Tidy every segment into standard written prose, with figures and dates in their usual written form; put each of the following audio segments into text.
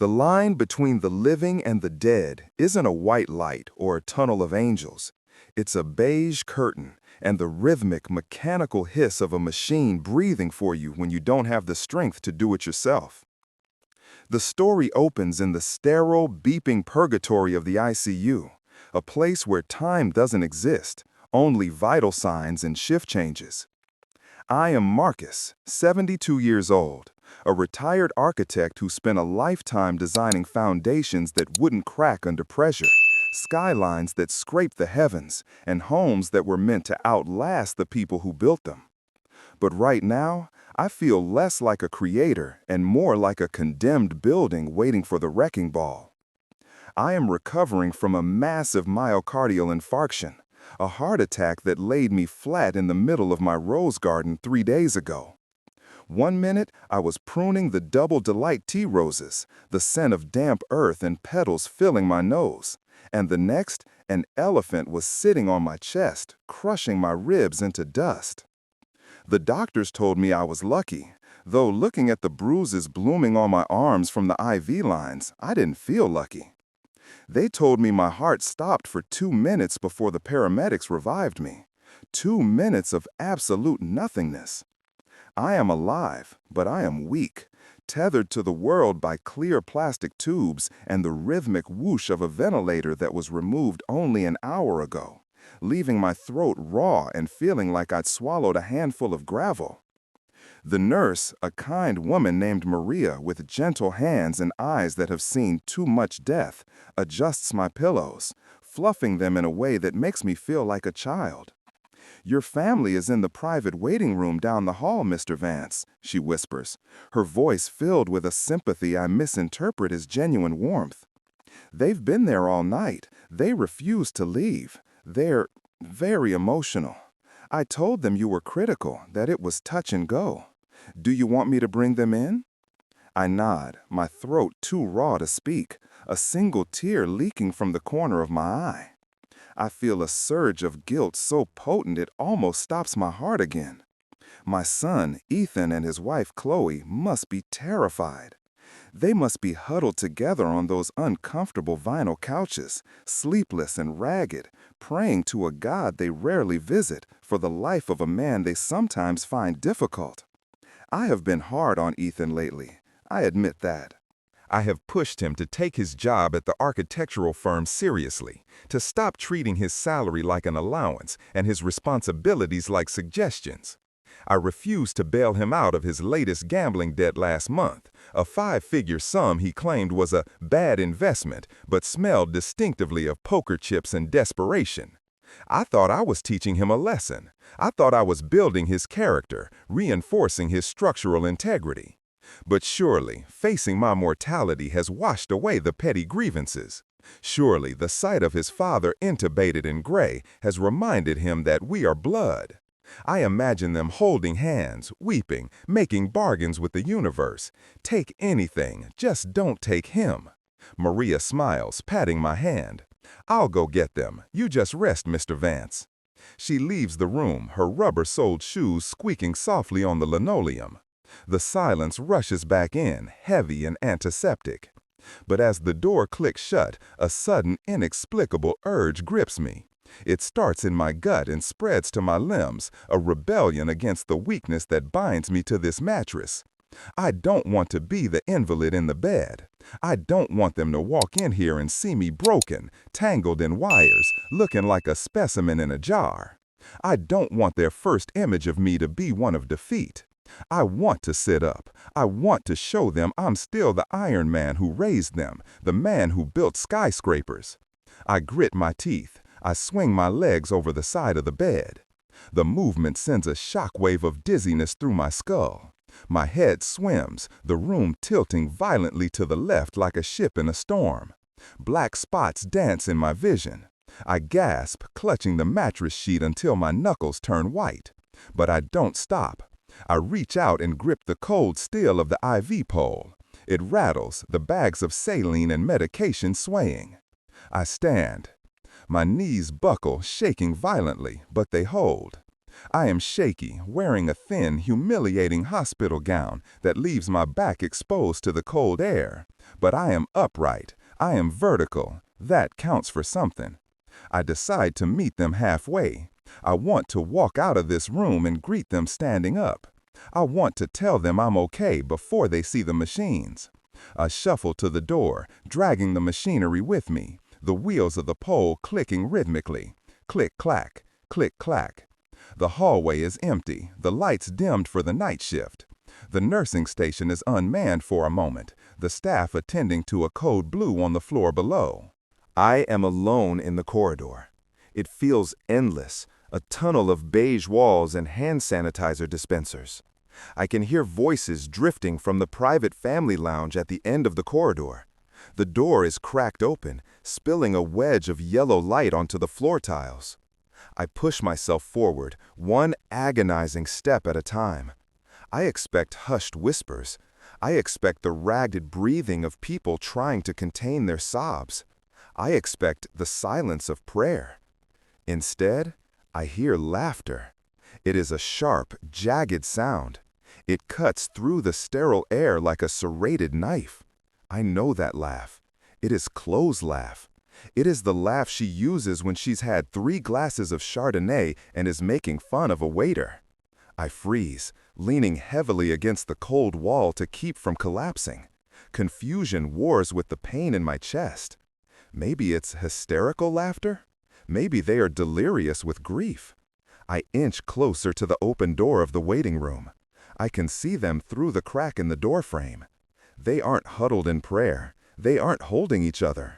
The line between the living and the dead isn't a white light or a tunnel of angels. It's a beige curtain and the rhythmic, mechanical hiss of a machine breathing for you when you don't have the strength to do it yourself. The story opens in the sterile, beeping purgatory of the ICU, a place where time doesn't exist, only vital signs and shift changes. I am Marcus, 72 years old, a retired architect who spent a lifetime designing foundations that wouldn't crack under pressure, skylines that scraped the heavens, and homes that were meant to outlast the people who built them. But right now, I feel less like a creator and more like a condemned building waiting for the wrecking ball. I am recovering from a massive myocardial infarction, a heart attack that laid me flat in the middle of my rose garden 3 days ago. One minute, I was pruning the double delight tea roses, the scent of damp earth and petals filling my nose. And the next, an elephant was sitting on my chest, crushing my ribs into dust. The doctors told me I was lucky, though looking at the bruises blooming on my arms from the IV lines, I didn't feel lucky. They told me my heart stopped for 2 minutes before the paramedics revived me. 2 minutes of absolute nothingness. I am alive, but I am weak, tethered to the world by clear plastic tubes and the rhythmic whoosh of a ventilator that was removed only an hour ago, leaving my throat raw and feeling like I'd swallowed a handful of gravel. The nurse, a kind woman named Maria with gentle hands and eyes that have seen too much death, adjusts my pillows, fluffing them in a way that makes me feel like a child. "Your family is in the private waiting room down the hall, Mr. Vance," she whispers, her voice filled with a sympathy I misinterpret as genuine warmth. "They've been there all night. They refuse to leave. They're very emotional. I told them you were critical, that it was touch and go. Do you want me to bring them in?" I nod, my throat too raw to speak, a single tear leaking from the corner of my eye. I feel a surge of guilt so potent it almost stops my heart again. My son, Ethan, and his wife, Chloe, must be terrified. They must be huddled together on those uncomfortable vinyl couches, sleepless and ragged, praying to a God they rarely visit for the life of a man they sometimes find difficult. I have been hard on Ethan lately. I admit that. I have pushed him to take his job at the architectural firm seriously, to stop treating his salary like an allowance and his responsibilities like suggestions. I refused to bail him out of his latest gambling debt last month, a 5-figure sum he claimed was a bad investment but smelled distinctively of poker chips and desperation. I thought I was teaching him a lesson. I thought I was building his character, reinforcing his structural integrity. But surely, facing my mortality has washed away the petty grievances. Surely, the sight of his father intubated in gray has reminded him that we are blood. I imagine them holding hands, weeping, making bargains with the universe. Take anything, just don't take him. Maria smiles, patting my hand. "I'll go get them. You just rest, Mr. Vance." She leaves the room, her rubber-soled shoes squeaking softly on the linoleum. The silence rushes back in, heavy and antiseptic. But as the door clicks shut, a sudden, inexplicable urge grips me. It starts in my gut and spreads to my limbs, a rebellion against the weakness that binds me to this mattress. I don't want to be the invalid in the bed. I don't want them to walk in here and see me broken, tangled in wires, looking like a specimen in a jar. I don't want their first image of me to be one of defeat. I want to sit up. I want to show them I'm still the Iron Man who raised them, the man who built skyscrapers. I grit my teeth. I swing my legs over the side of the bed. The movement sends a shockwave of dizziness through my skull. My head swims, the room tilting violently to the left like a ship in a storm. Black spots dance in my vision. I gasp, clutching the mattress sheet until my knuckles turn white. But I don't stop. I reach out and grip the cold steel of the IV pole. It rattles, the bags of saline and medication swaying. I stand. My knees buckle, shaking violently, but they hold. I am shaky, wearing a thin, humiliating hospital gown that leaves my back exposed to the cold air. But I am upright. I am vertical. That counts for something. I decide to meet them halfway. I want to walk out of this room and greet them standing up. I want to tell them I'm okay before they see the machines. I shuffle to the door, dragging the machinery with me, the wheels of the pole clicking rhythmically. Click-clack, click-clack. The hallway is empty, the lights dimmed for the night shift. The nursing station is unmanned for a moment, the staff attending to a code blue on the floor below. I am alone in the corridor. It feels endless, a tunnel of beige walls and hand sanitizer dispensers. I can hear voices drifting from the private family lounge at the end of the corridor. The door is cracked open, spilling a wedge of yellow light onto the floor tiles. I push myself forward, one agonizing step at a time. I expect hushed whispers. I expect the ragged breathing of people trying to contain their sobs. I expect the silence of prayer. Instead, I hear laughter. It is a sharp, jagged sound. It cuts through the sterile air like a serrated knife. I know that laugh. It is Chloe's laugh. It is the laugh she uses when she's had 3 glasses of Chardonnay and is making fun of a waiter. I freeze, leaning heavily against the cold wall to keep from collapsing. Confusion wars with the pain in my chest. Maybe it's hysterical laughter? Maybe they are delirious with grief. I inch closer to the open door of the waiting room. I can see them through the crack in the doorframe. They aren't huddled in prayer. They aren't holding each other.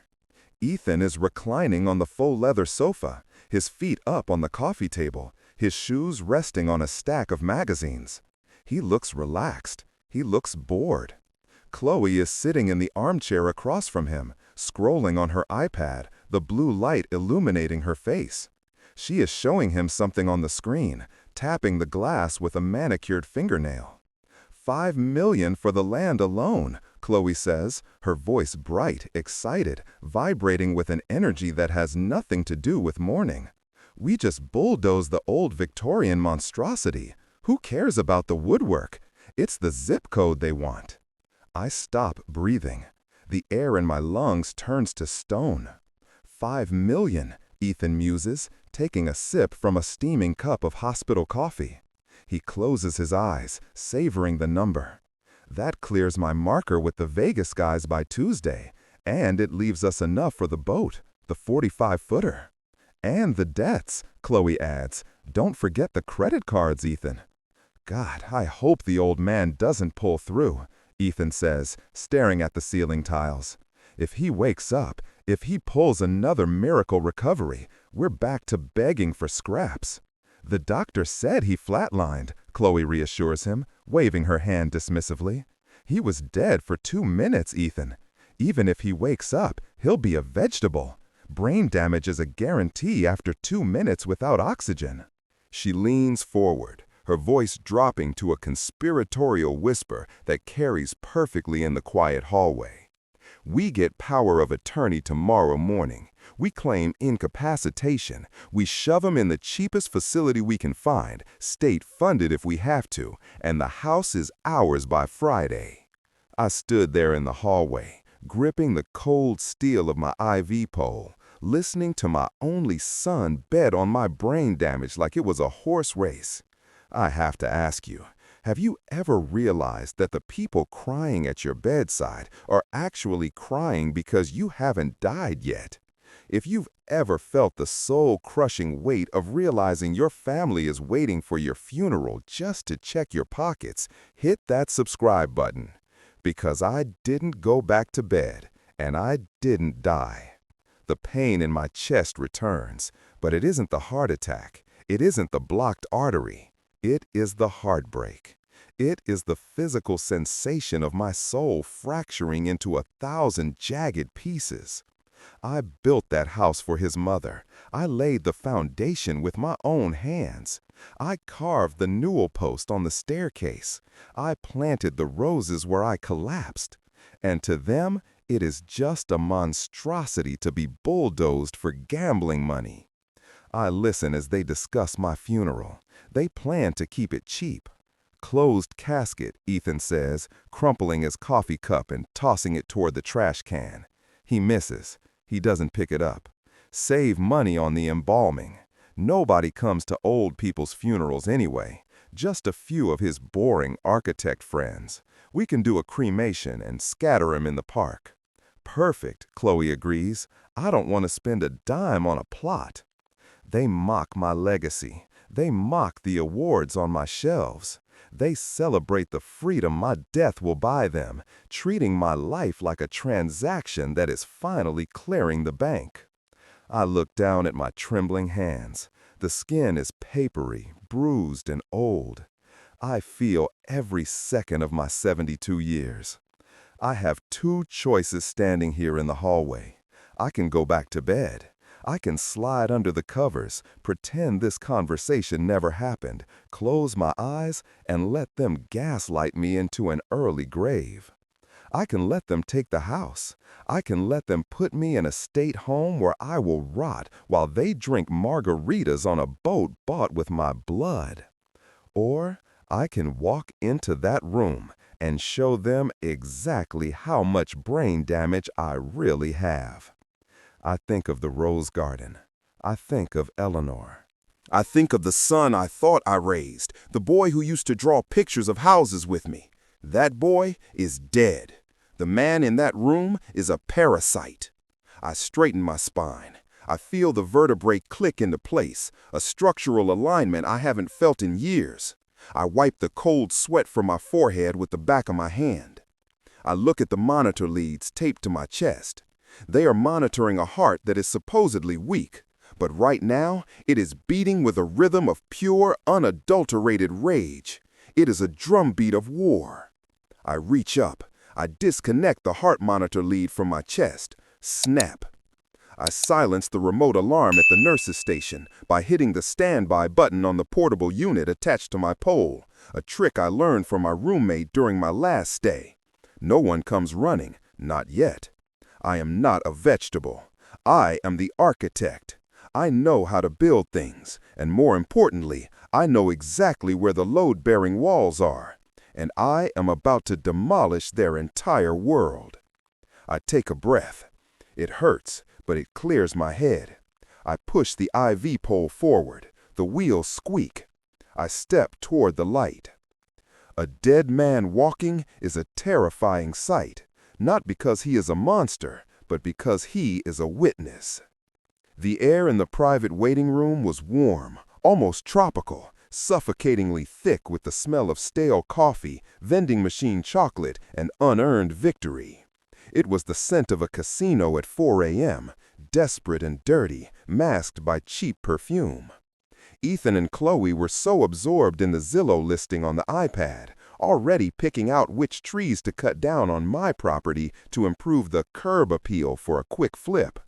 Ethan is reclining on the faux leather sofa, his feet up on the coffee table, his shoes resting on a stack of magazines. He looks relaxed. He looks bored. Chloe is sitting in the armchair across from him, scrolling on her iPad, the blue light illuminating her face. She is showing him something on the screen, tapping the glass with a manicured fingernail. $5 million for the land alone, Chloe says, her voice bright, excited, vibrating with an energy that has nothing to do with mourning. We just bulldoze the old Victorian monstrosity. Who cares about the woodwork? It's the zip code they want. I stop breathing. The air in my lungs turns to stone. $5 million, Ethan muses, taking a sip from a steaming cup of hospital coffee. He closes his eyes, savoring the number. That clears my marker with the Vegas guys by Tuesday, and it leaves us enough for the boat, the 45-footer. And the debts, Chloe adds. Don't forget the credit cards, Ethan. God, I hope the old man doesn't pull through, Ethan says, staring at the ceiling tiles. If he wakes up, if he pulls another miracle recovery, we're back to begging for scraps. The doctor said he flatlined, Chloe reassures him, waving her hand dismissively. He was dead for 2 minutes, Ethan. Even if he wakes up, he'll be a vegetable. Brain damage is a guarantee after 2 minutes without oxygen. She leans forward, her voice dropping to a conspiratorial whisper that carries perfectly in the quiet hallway. We get power of attorney tomorrow morning. We claim incapacitation. We shove him in the cheapest facility we can find, state-funded if we have to, and the house is ours by Friday. I stood there in the hallway, gripping the cold steel of my IV pole, listening to my only son bet on my brain damage like it was a horse race. I have to ask you, have you ever realized that the people crying at your bedside are actually crying because you haven't died yet? If you've ever felt the soul-crushing weight of realizing your family is waiting for your funeral just to check your pockets, hit that subscribe button. Because I didn't go back to bed, and I didn't die. The pain in my chest returns, but it isn't the heart attack. It isn't the blocked artery. It is the heartbreak. It is the physical sensation of my soul fracturing into 1,000 jagged pieces. I built that house for his mother. I laid the foundation with my own hands. I carved the newel post on the staircase. I planted the roses where I collapsed. And to them, it is just a monstrosity to be bulldozed for gambling money. I listen as they discuss my funeral. They plan to keep it cheap. Closed casket, Ethan says, crumpling his coffee cup and tossing it toward the trash can. He misses. He doesn't pick it up. Save money on the embalming. Nobody comes to old people's funerals anyway. Just a few of his boring architect friends. We can do a cremation and scatter 'em in the park. Perfect, Chloe agrees. I don't want to spend a dime on a plot. They mock my legacy. They mock the awards on my shelves. They celebrate the freedom my death will buy them, treating my life like a transaction that is finally clearing the bank. I look down at my trembling hands. The skin is papery, bruised, and old. I feel every second of my 72 years. I have two choices standing here in the hallway. I can go back to bed. I can slide under the covers, pretend this conversation never happened, close my eyes, and let them gaslight me into an early grave. I can let them take the house. I can let them put me in a state home where I will rot while they drink margaritas on a boat bought with my blood. Or I can walk into that room and show them exactly how much brain damage I really have. I think of the rose garden. I think of Eleanor. I think of the son I thought I raised, the boy who used to draw pictures of houses with me. That boy is dead. The man in that room is a parasite. I straighten my spine. I feel the vertebrae click into place, a structural alignment I haven't felt in years. I wipe the cold sweat from my forehead with the back of my hand. I look at the monitor leads taped to my chest. They are monitoring a heart that is supposedly weak, but right now it is beating with a rhythm of pure, unadulterated rage. It is a drumbeat of war. I reach up. I disconnect the heart monitor lead from my chest. Snap. I silence the remote alarm at the nurse's station by hitting the standby button on the portable unit attached to my pole, a trick I learned from my roommate during my last stay. No one comes running, not yet. I am not a vegetable. I am the architect. I know how to build things, and more importantly, I know exactly where the load-bearing walls are, and I am about to demolish their entire world. I take a breath. It hurts, but it clears my head. I push the IV pole forward. The wheels squeak. I step toward the light. A dead man walking is a terrifying sight, not because he is a monster, but because he is a witness. The air in the private waiting room was warm, almost tropical, suffocatingly thick with the smell of stale coffee, vending machine chocolate, and unearned victory. It was the scent of a casino at 4 a.m., desperate and dirty, masked by cheap perfume. Ethan and Chloe were so absorbed in the Zillow listing on the iPad, already picking out which trees to cut down on my property to improve the curb appeal for a quick flip.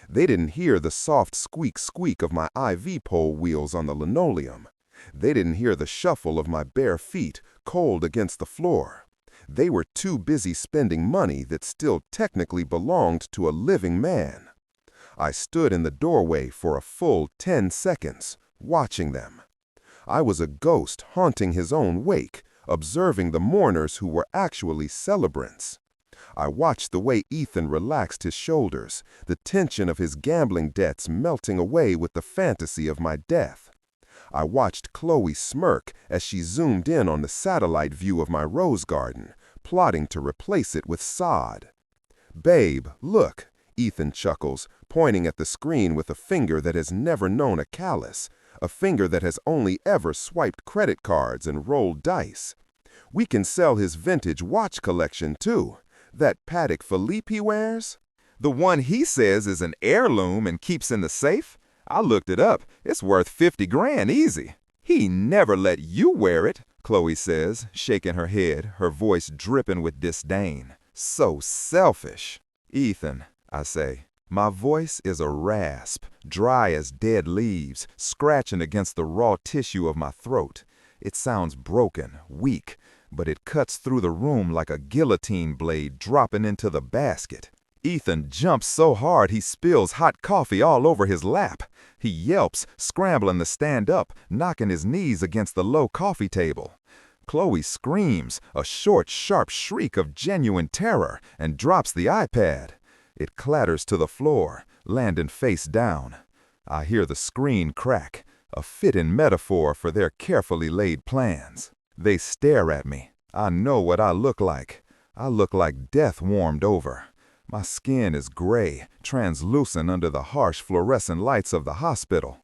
They didn't hear the soft squeak of my IV pole wheels on the linoleum. They didn't hear the shuffle of my bare feet, cold against the floor. They were too busy spending money that still technically belonged to a living man. I stood in the doorway for a full 10 seconds, watching them. I was a ghost haunting his own wake, observing the mourners who were actually celebrants. I watched the way Ethan relaxed his shoulders, the tension of his gambling debts melting away with the fantasy of my death. I watched Chloe smirk as she zoomed in on the satellite view of my rose garden, plotting to replace it with sod. "Babe, look," Ethan chuckles, pointing at the screen with a finger that has never known a callus, a finger that has only ever swiped credit cards and rolled dice. "We can sell his vintage watch collection, too. That Patek Philippe he wears? The one he says is an heirloom and keeps in the safe? I looked it up. It's worth 50 grand easy. He never let you wear it," Chloe says, shaking her head, her voice dripping with disdain. "So selfish." "Ethan," I say. My voice is a rasp, dry as dead leaves, scratching against the raw tissue of my throat. It sounds broken, weak, but it cuts through the room like a guillotine blade dropping into the basket. Ethan jumps so hard he spills hot coffee all over his lap. He yelps, scrambling to stand up, knocking his knees against the low coffee table. Chloe screams, a short, sharp shriek of genuine terror, and drops the iPad. It clatters to the floor, landing face down. I hear the screen crack, a fitting metaphor for their carefully laid plans. They stare at me. I know what I look like. I look like death warmed over. My skin is gray, translucent under the harsh fluorescent lights of the hospital.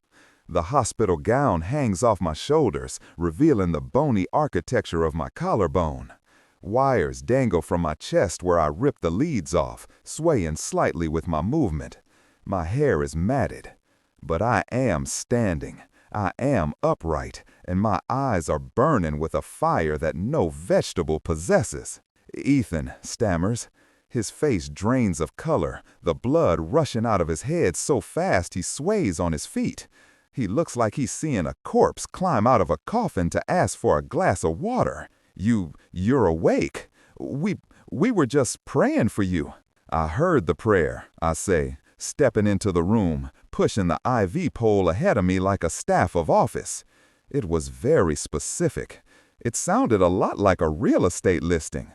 The hospital gown hangs off my shoulders, revealing the bony architecture of my collarbone. Wires dangle from my chest where I rip the leads off, swaying slightly with my movement. My hair is matted. But I am standing. I am upright, and my eyes are burning with a fire that no vegetable possesses. Ethan stammers. His face drains of color, the blood rushing out of his head so fast he sways on his feet. He looks like he's seeing a corpse climb out of a coffin to ask for a glass of water. You're awake. We were just praying for you. I heard the prayer, I say, stepping into the room, pushing the IV pole ahead of me like a staff of office. It was very specific. It sounded a lot like a real estate listing.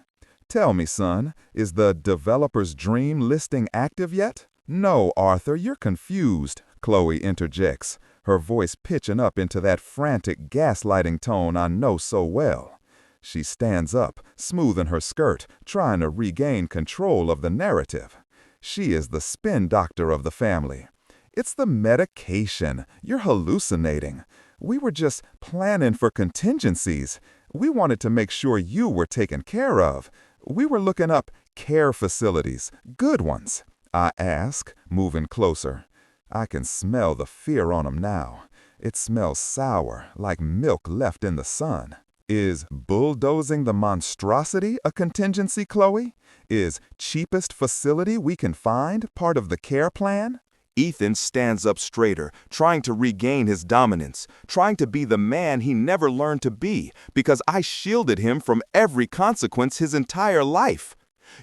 Tell me, son, is the developer's dream listing active yet? No, Arthur, you're confused, Chloe interjects, her voice pitching up into that frantic gaslighting tone I know so well. She stands up, smoothing her skirt, trying to regain control of the narrative. She is the spin doctor of the family. It's the medication. You're hallucinating. We were just planning for contingencies. We wanted to make sure you were taken care of. We were looking up care facilities, good ones. I ask, moving closer. I can smell the fear on him now. It smells sour, like milk left in the sun. Is bulldozing the monstrosity a contingency, Chloe? Is cheapest facility we can find part of the care plan? Ethan stands up straighter, trying to regain his dominance, trying to be the man he never learned to be, because I shielded him from every consequence his entire life.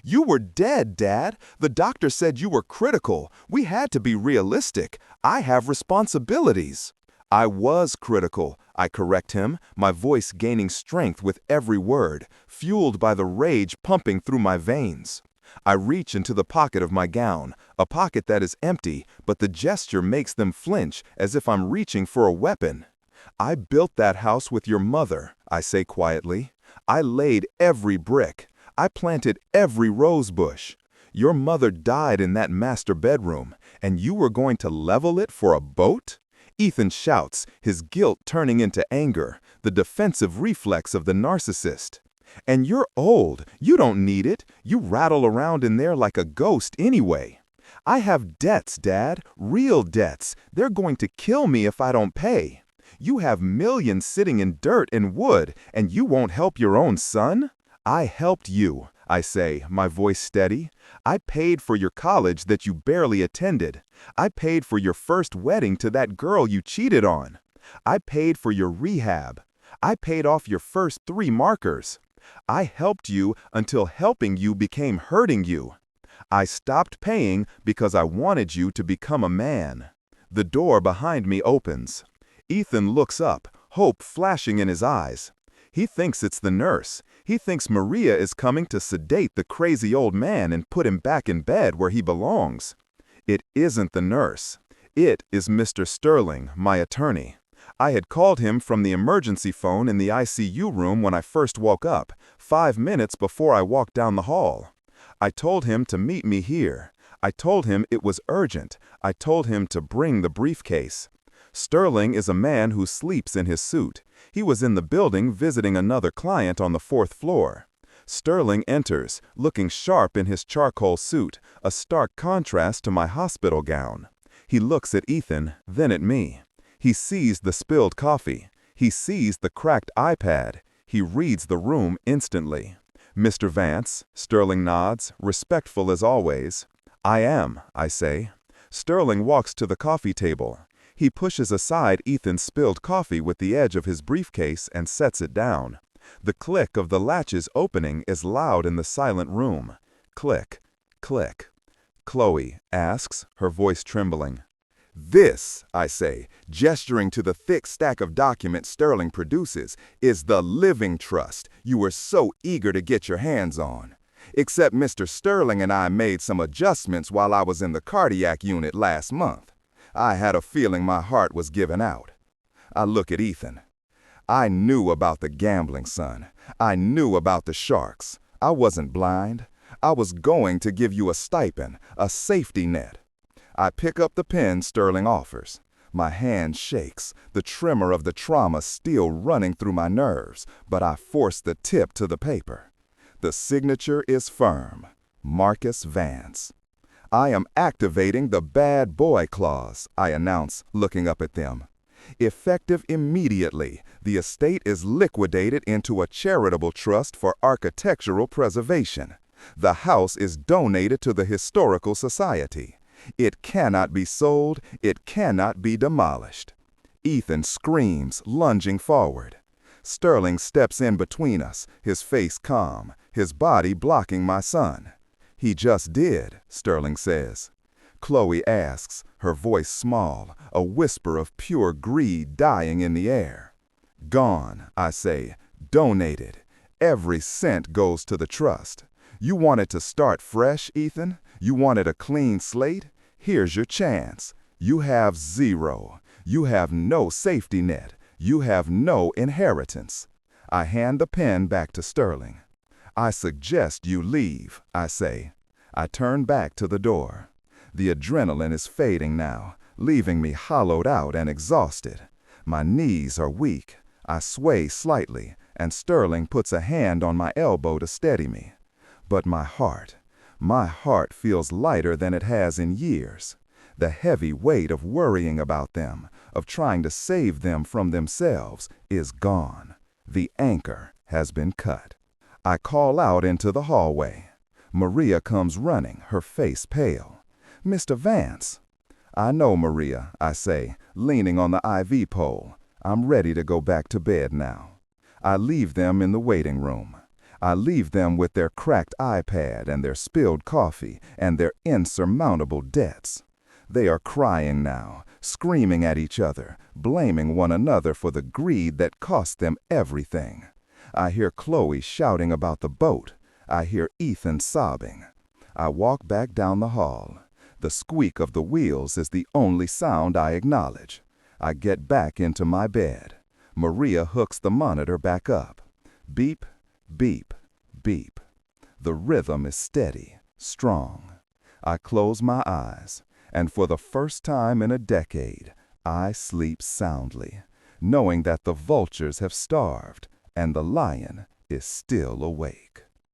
You were dead, Dad. The doctor said you were critical. We had to be realistic. I have responsibilities. I was critical, I correct him, my voice gaining strength with every word, fueled by the rage pumping through my veins. I reach into the pocket of my gown, a pocket that is empty, but the gesture makes them flinch as if I'm reaching for a weapon. I built that house with your mother, I say quietly. I laid every brick. I planted every rose bush. Your mother died in that master bedroom, and you were going to level it for a boat? Ethan shouts, his guilt turning into anger, the defensive reflex of the narcissist. And you're old. You don't need it. You rattle around in there like a ghost anyway. I have debts, Dad, real debts. They're going to kill me if I don't pay. You have millions sitting in dirt and wood, and you won't help your own son? I helped you, I say, my voice steady. I paid for your college that you barely attended. I paid for your first wedding to that girl you cheated on. I paid for your rehab. I paid off your first 3 markers. I helped you until helping you became hurting you. I stopped paying because I wanted you to become a man. The door behind me opens. Ethan looks up, hope flashing in his eyes. He thinks it's the nurse. He thinks Maria is coming to sedate the crazy old man and put him back in bed where he belongs. It isn't the nurse. It is Mr. Sterling, my attorney. I had called him from the emergency phone in the ICU room when I first woke up, 5 minutes before I walked down the hall. I told him to meet me here. I told him it was urgent. I told him to bring the briefcase. Sterling is a man who sleeps in his suit. He was in the building visiting another client on the 4th floor. Sterling enters, looking sharp in his charcoal suit, a stark contrast to my hospital gown. He looks at Ethan, then at me. He sees the spilled coffee. He sees the cracked iPad. He reads the room instantly. Mr. Vance, Sterling nods, respectful as always. I am, I say. Sterling walks to the coffee table. He pushes aside Ethan's spilled coffee with the edge of his briefcase and sets it down. The click of the latches opening is loud in the silent room. Click, click. Chloe asks, her voice trembling. This, I say, gesturing to the thick stack of documents Sterling produces, is the living trust you were so eager to get your hands on. Except Mr. Sterling and I made some adjustments while I was in the cardiac unit last month. I had a feeling my heart was giving out. I look at Ethan. I knew about the gambling, son. I knew about the sharks. I wasn't blind. I was going to give you a stipend, a safety net. I pick up the pen Sterling offers. My hand shakes, the tremor of the trauma still running through my nerves, but I force the tip to the paper. The signature is firm. Marcus Vance. I am activating the bad boy clause, I announce, looking up at them. Effective immediately, the estate is liquidated into a charitable trust for architectural preservation. The house is donated to the Historical Society. It cannot be sold, it cannot be demolished. Ethan screams, lunging forward. Sterling steps in between us, his face calm, his body blocking my son. He just did, Sterling says. Chloe asks, her voice small, a whisper of pure greed dying in the air. Gone, I say, donated. Every cent goes to the trust. You wanted to start fresh, Ethan? You wanted a clean slate? Here's your chance. You have zero. You have no safety net. You have no inheritance. I hand the pen back to Sterling. I suggest you leave, I say. I turn back to the door. The adrenaline is fading now, leaving me hollowed out and exhausted. My knees are weak. I sway slightly, and Sterling puts a hand on my elbow to steady me. But my heart feels lighter than it has in years. The heavy weight of worrying about them, of trying to save them from themselves, is gone. The anchor has been cut. I call out into the hallway. Maria comes running, her face pale. Mr. Vance. I know, Maria, I say, leaning on the IV pole. I'm ready to go back to bed now. I leave them in the waiting room. I leave them with their cracked iPad and their spilled coffee and their insurmountable debts. They are crying now, screaming at each other, blaming one another for the greed that cost them everything. I hear Chloe shouting about the boat. I hear Ethan sobbing. I walk back down the hall. The squeak of the wheels is the only sound I acknowledge. I get back into my bed. Maria hooks the monitor back up. Beep, beep, beep. The rhythm is steady, strong. I close my eyes, and for the first time in a decade, I sleep soundly, knowing that the vultures have starved and the lion is still awake.